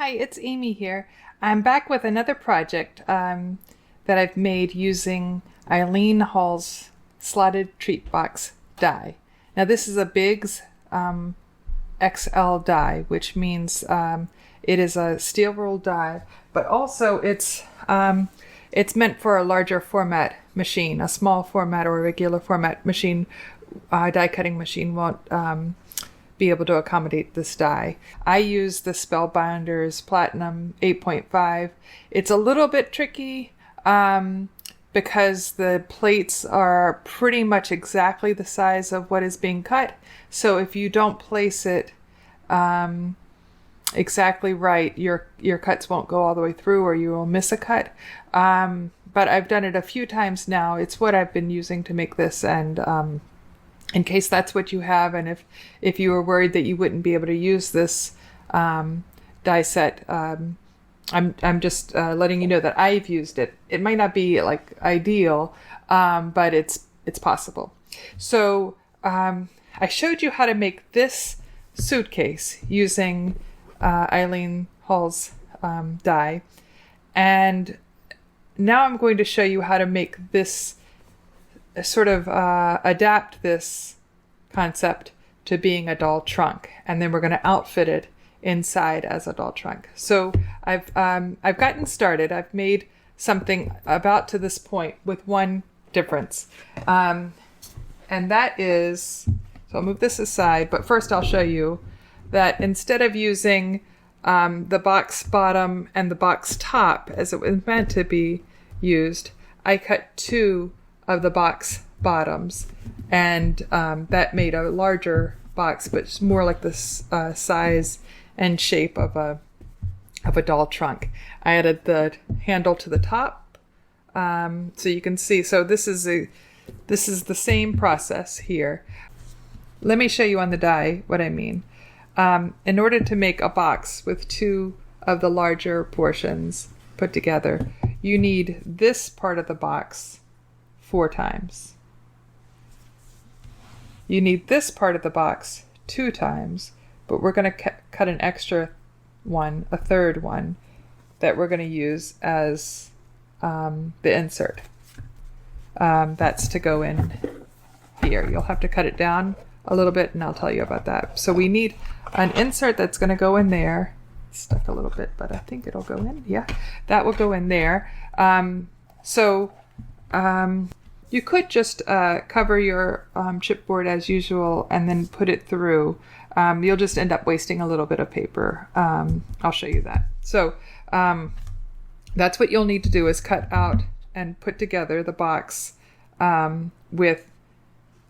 Hi, it's Amy here. I'm back with another project that I've made using Eileen Hall's slotted treat box die. Now this is a Biggs XL die, which means it is a steel rolled die, but also it's meant for a larger format machine. A small format or regular format machine, die cutting machine won't be able to accommodate this die. I use the Spellbinders Platinum 8.5. It's a little bit tricky because the plates are pretty much exactly the size of what is being cut. So if you don't place it exactly right, your cuts won't go all the way through, or you will miss a cut. But I've done it a few times now. It's what I've been using to make this, and in case that's what you have, and if you were worried that you wouldn't be able to use this die set, I'm just letting you know that I've used it. It might not be like ideal, but it's possible. So I showed you how to make this suitcase using Eileen Hall's die, and now I'm going to show you how to make this sort of adapt this concept to being a doll trunk, and then we're going to outfit it inside as a doll trunk. So I've gotten started. I've made something about to this point with one difference, and that is, so I'll move this aside, but first I'll show you that instead of using the box bottom and the box top as it was meant to be used, I cut two of the box bottoms, and that made a larger box, but it's more like the size and shape of a doll trunk. I added the handle to the top, so you can see. So this is the same process here. Let me show you on the die what I mean. In order to make a box with two of the larger portions put together, you need this part of the box 4 times. You need this part of the box 2 times, but we're going to cut an extra one, a third one, that we're going to use as the insert. That's to go in here. You'll have to cut it down a little bit, and I'll tell you about that. So we need an insert that's going to go in there. It's stuck a little bit, but I think it'll go in. Yeah, that will go in there. You could just cover your chipboard as usual and then put it through. You'll just end up wasting a little bit of paper. I'll show you that. So that's what you'll need to do, is cut out and put together the box with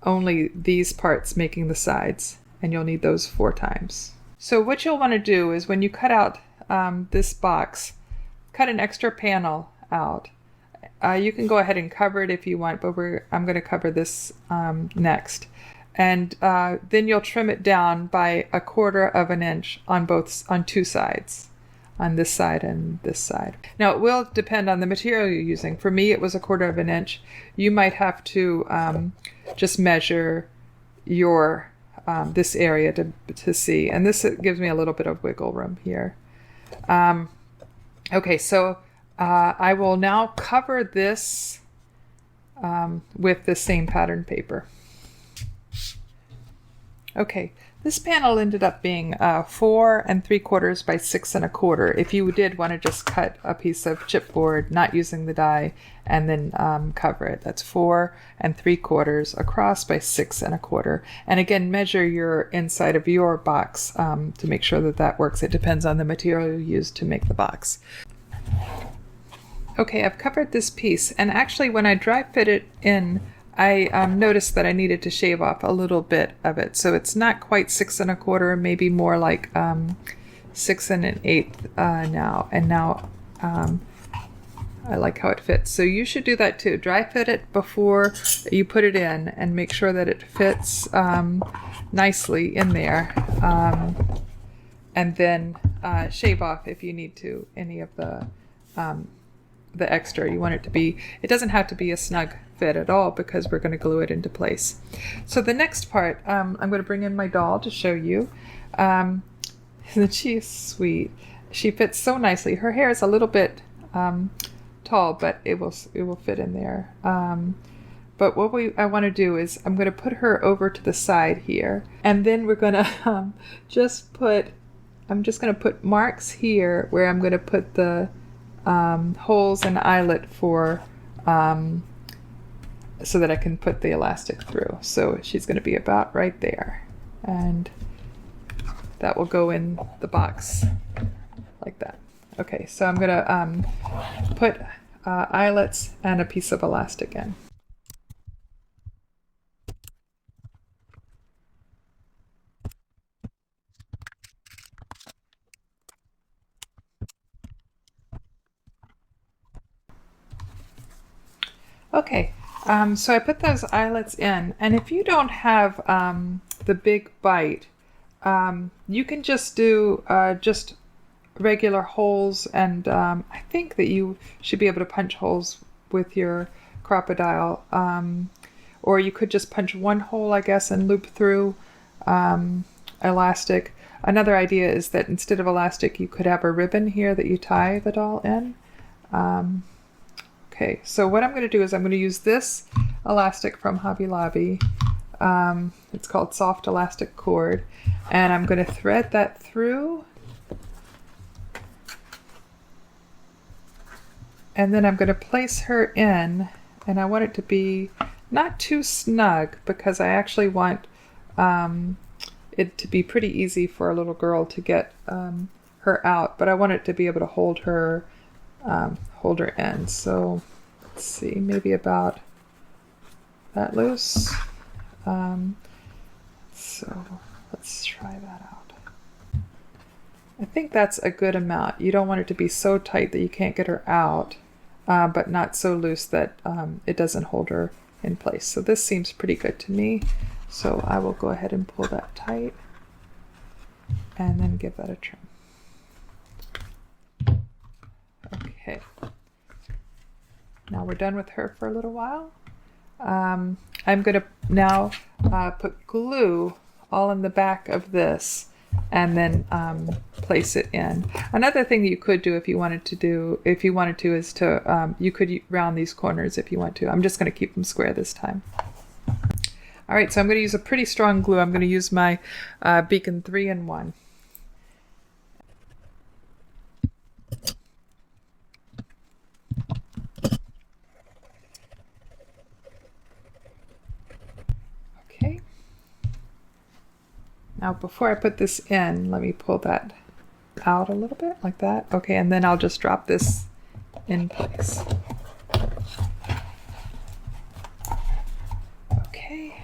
only these parts making the sides, and you'll need those 4 times. So what you'll want to do is, when you cut out this box, cut an extra panel out. You can go ahead and cover it if you want, but I'm going to cover this next. And then you'll trim it down by 1/4 of an inch on 2 sides, on this side and this side. Now it will depend on the material you're using. For me, it was 1/4 of an inch. You might have to just measure your this area to see. And this gives me a little bit of wiggle room here. Okay, so I will now cover this with the same pattern paper. Okay, this panel ended up being 4 3/4 by 6 1/4. If you did want to just cut a piece of chipboard, not using the die, and then cover it, that's 4 3/4 across by 6 1/4. And again, measure your inside of your box to make sure that works. It depends on the material you use to make the box. Okay, I've covered this piece, and actually when I dry fit it in, I noticed that I needed to shave off a little bit of it. So it's not quite 6 1/4, maybe more like 6 1/8 now. And now I like how it fits. So you should do that too. Dry fit it before you put it in, and make sure that it fits nicely in there. And then shave off, if you need to, any of the extra. You want it to be, it doesn't have to be a snug fit at all, because we're going to glue it into place. So the next part, I'm going to bring in my doll to show you. She is sweet. she fits so nicely. Her hair is a little bit tall, but it will fit in there. But what I want to do is I'm going to put her over to the side here, and then we're going to I'm just going to put marks here where I'm going to put the holes and eyelet for so that I can put the elastic through. So she's going to be about right there, and that will go in the box like that. Okay, so I'm going to put eyelets and a piece of elastic in. Okay, so I put those eyelets in, and if you don't have the big bite, you can just do just regular holes, and I think that you should be able to punch holes with your crocodile, or you could just punch one hole, I guess, and loop through elastic. Another idea is that instead of elastic, you could have a ribbon here that you tie the doll in. Okay, so what I'm going to do is I'm going to use this elastic from Hobby Lobby. It's called Soft Elastic Cord, and I'm going to thread that through, and then I'm going to place her in, and I want it to be not too snug because I actually want it to be pretty easy for a little girl to get her out, but I want it to be able to hold her in. So let's see, maybe about that loose. So let's try that out. I think that's a good amount. You don't want it to be so tight that you can't get her out, but not so loose that it doesn't hold her in place. So this seems pretty good to me. So I will go ahead and pull that tight and then give that a trim. Okay. Now we're done with her for a little while. I'm going to now put glue all in the back of this and then place it in. Another thing that you could do if you wanted to is to you could round these corners if you want to. I'm just going to keep them square this time. All right, so I'm going to use a pretty strong glue. I'm going to use my Beacon 3-in-1. Okay. Now before I put this in, let me pull that out a little bit like that. Okay, and then I'll just drop this in place. Okay.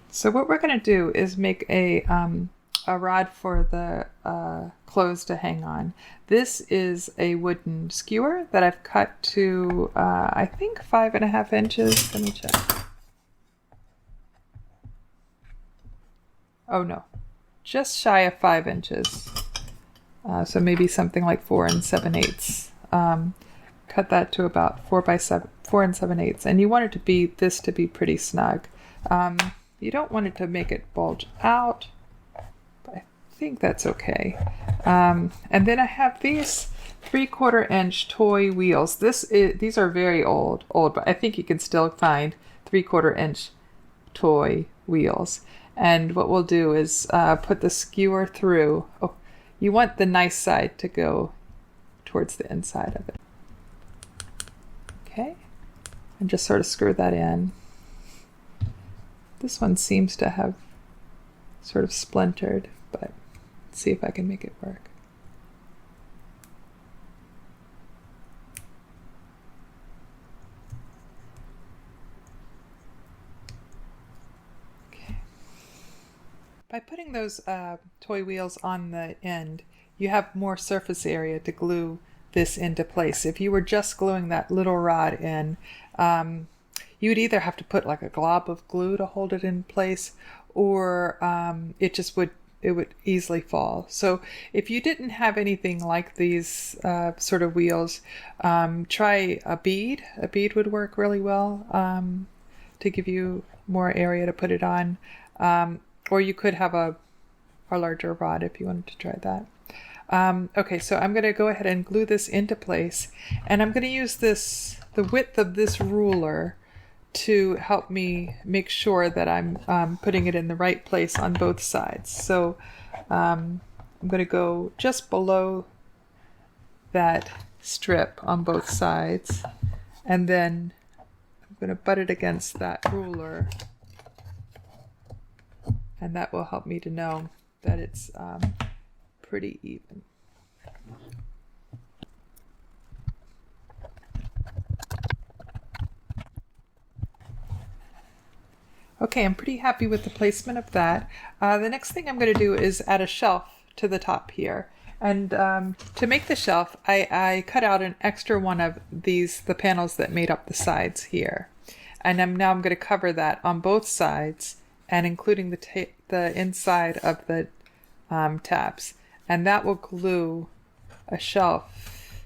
So what we're going to do is make a rod for the clothes to hang on. This is a wooden skewer that I've cut to, I think 5.5 inches. Let me check. Oh no, just shy of 5 inches. So maybe something like 4 7/8. Cut that to about 4 7/8. And you want it to be pretty snug. You don't want it to make it bulge out, but I think that's okay. And then I have these 3/4 inch toy wheels. These are very old, but I think you can still find 3/4 inch toy wheels. And what we'll do is put the skewer through. Oh, you want the nice side to go towards the inside of it. Okay, and just sort of screw that in. This one seems to have sort of splintered, but let's see if I can make it work. Okay. By putting those toy wheels on the end, you have more surface area to glue this into place. If you were just gluing that little rod in, you would either have to put like a glob of glue to hold it in place, or it would easily fall. So if you didn't have anything like these sort of wheels, try a bead. A bead would work really well. to give you more area to put it on. Or you could have a larger rod if you wanted to try that. Okay, so I'm going to go ahead and glue this into place, and I'm going to use the width of this ruler to help me make sure that I'm putting it in the right place on both sides. So I'm going to go just below that strip on both sides, and then I'm going to butt it against that ruler, and that will help me to know that it's pretty even. Okay, I'm pretty happy with the placement of that. The next thing I'm going to do is add a shelf to the top here. And to make the shelf, I cut out an extra one of these, the panels that made up the sides here. And now I'm going to cover that on both sides, and including the inside of the tabs. And that will glue a shelf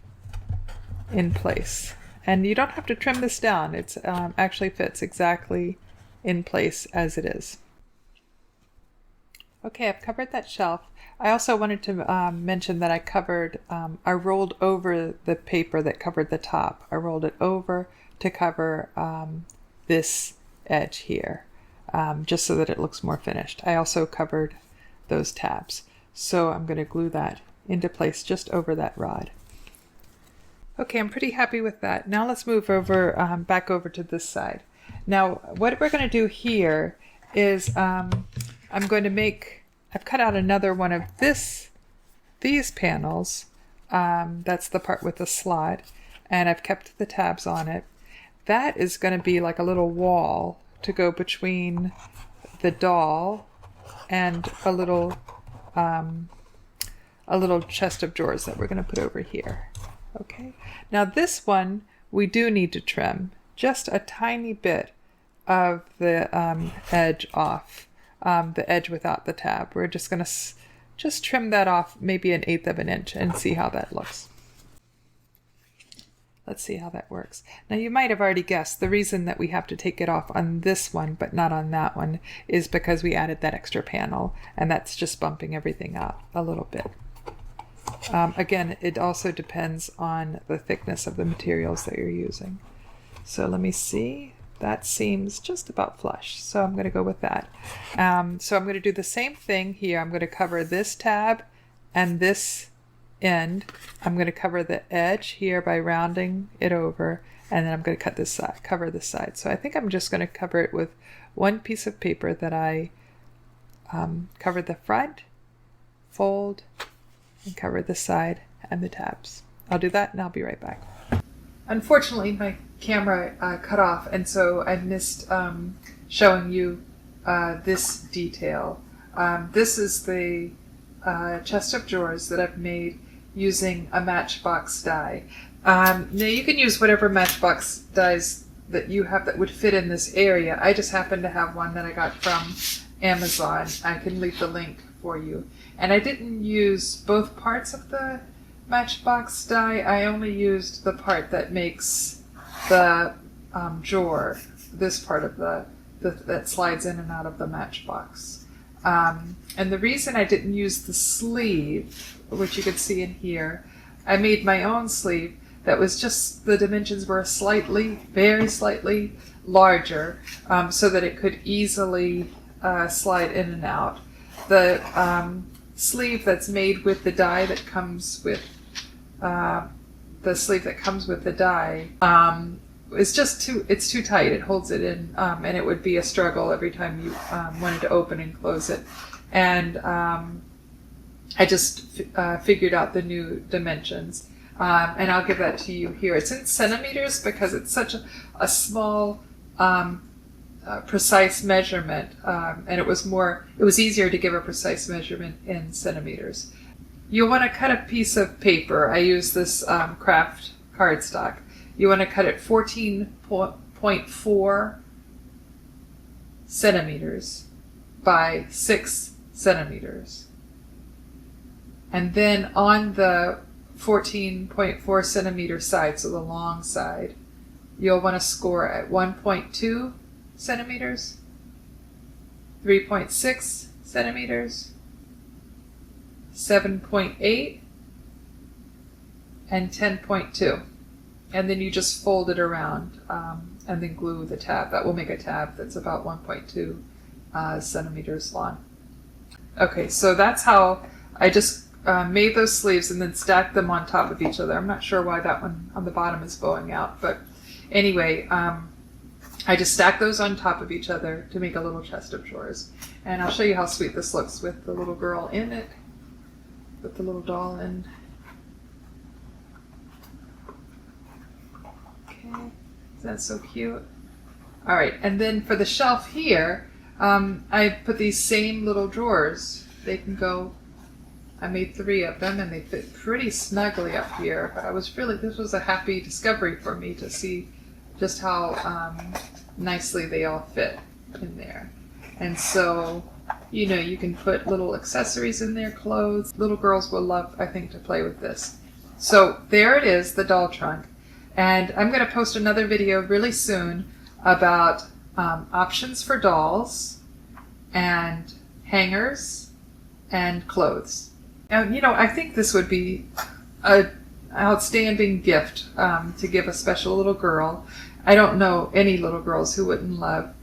in place. And you don't have to trim this down. It's actually fits exactly in place as it is. Okay, I've covered that shelf. I also wanted to mention that I rolled over the paper that covered the top. I rolled it over to cover this edge here, just so that it looks more finished. I also covered those tabs. So I'm going to glue that into place just over that rod. Okay, I'm pretty happy with that. Now let's move over back over to this side. Now what we're going to do here is I've cut out another one of these panels. That's the part with the slot, and I've kept the tabs on it. That is going to be like a little wall to go between the doll and a little chest of drawers that we're going to put over here. Okay. Now this one we do need to trim just a tiny bit of the edge off, the edge without the tab. We're just going to just trim that off maybe 1/8 of an inch and see how that looks. Let's see how that works. Now you might have already guessed the reason that we have to take it off on this one but not on that one is because we added that extra panel, and that's just bumping everything up a little bit. Again, it also depends on the thickness of the materials that you're using. So let me see. That seems just about flush, so I'm going to go with that. So I'm going to do the same thing here. I'm going to cover this tab and this end. I'm going to cover the edge here by rounding it over, and then I'm going to cut this side, cover this side. So I think I'm just going to cover it with one piece of paper that I covered the front, fold, and cover the side and the tabs. I'll do that and I'll be right back. Unfortunately, my camera cut off, and so I missed showing you this detail. This is the chest of drawers that I've made using a Matchbox die. Now you can use whatever Matchbox dies that you have that would fit in this area. I just happen to have one that I got from Amazon. I can leave the link for you. And I didn't use both parts of the Matchbox die. I only used the part that makes the drawer, this part of that slides in and out of the Matchbox. And the reason I didn't use the sleeve, which you can see in here, I made my own sleeve that was just, the dimensions were slightly, very slightly larger, so that it could easily slide in and out. The sleeve that's made with the die that comes with the die is just it's too tight. It holds it in, and it would be a struggle every time you wanted to open and close it. And I just figured out the new dimensions, and I'll give that to you here. It's in centimeters because it's such a small, precise measurement, and it was easier to give a precise measurement in centimeters. You'll want to cut a piece of paper. I use this craft cardstock. You want to cut it 14.4 centimeters by 6 centimeters. And then on the 14.4 centimeter side, so the long side, you'll want to score at 1.2 centimeters, 3.6 centimeters, 7.8, and 10.2. And then you just fold it around and then glue the tab. That will make a tab that's about 1.2 centimeters long. Okay, so that's how I just made those sleeves and then stacked them on top of each other. I'm not sure why that one on the bottom is bowing out, but anyway, I just stacked those on top of each other to make a little chest of drawers. And I'll show you how sweet this looks with the little girl in it, with the little doll in. Okay, that's so cute. All right, and then for the shelf here, I put these same little drawers. They can go, I made 3 of them and they fit pretty snugly up here, but this was a happy discovery for me to see just how nicely they all fit in there. And so, you know, you can put little accessories in there, clothes. Little girls will love, I think, to play with this. So there it is, the doll trunk. And I'm going to post another video really soon about options for dolls and hangers and clothes. And, you know, I think this would be an outstanding gift to give a special little girl. I don't know any little girls who wouldn't love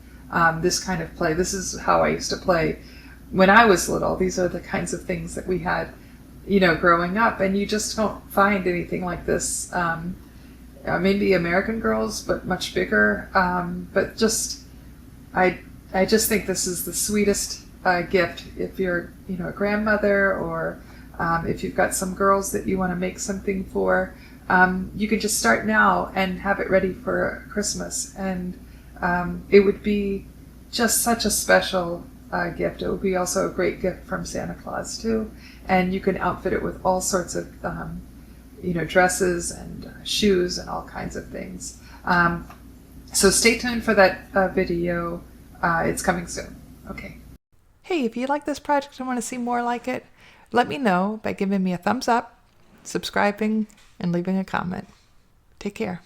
this kind of play. This is how I used to play when I was little. These are the kinds of things that we had, you know, growing up. And you just don't find anything like this. Maybe American Girls, but much bigger. But just, I just think this is the sweetest gift if you're, you know, a grandmother or if you've got some girls that you want to make something for. You could just start now and have it ready for Christmas. And it would be just such a special gift. It would be also a great gift from Santa Claus too. And you can outfit it with all sorts of you know, dresses and shoes and all kinds of things. So stay tuned for that video. It's coming soon. Okay. Hey, if you like this project and want to see more like it, let me know by giving me a thumbs up, subscribing, and leaving a comment. Take care.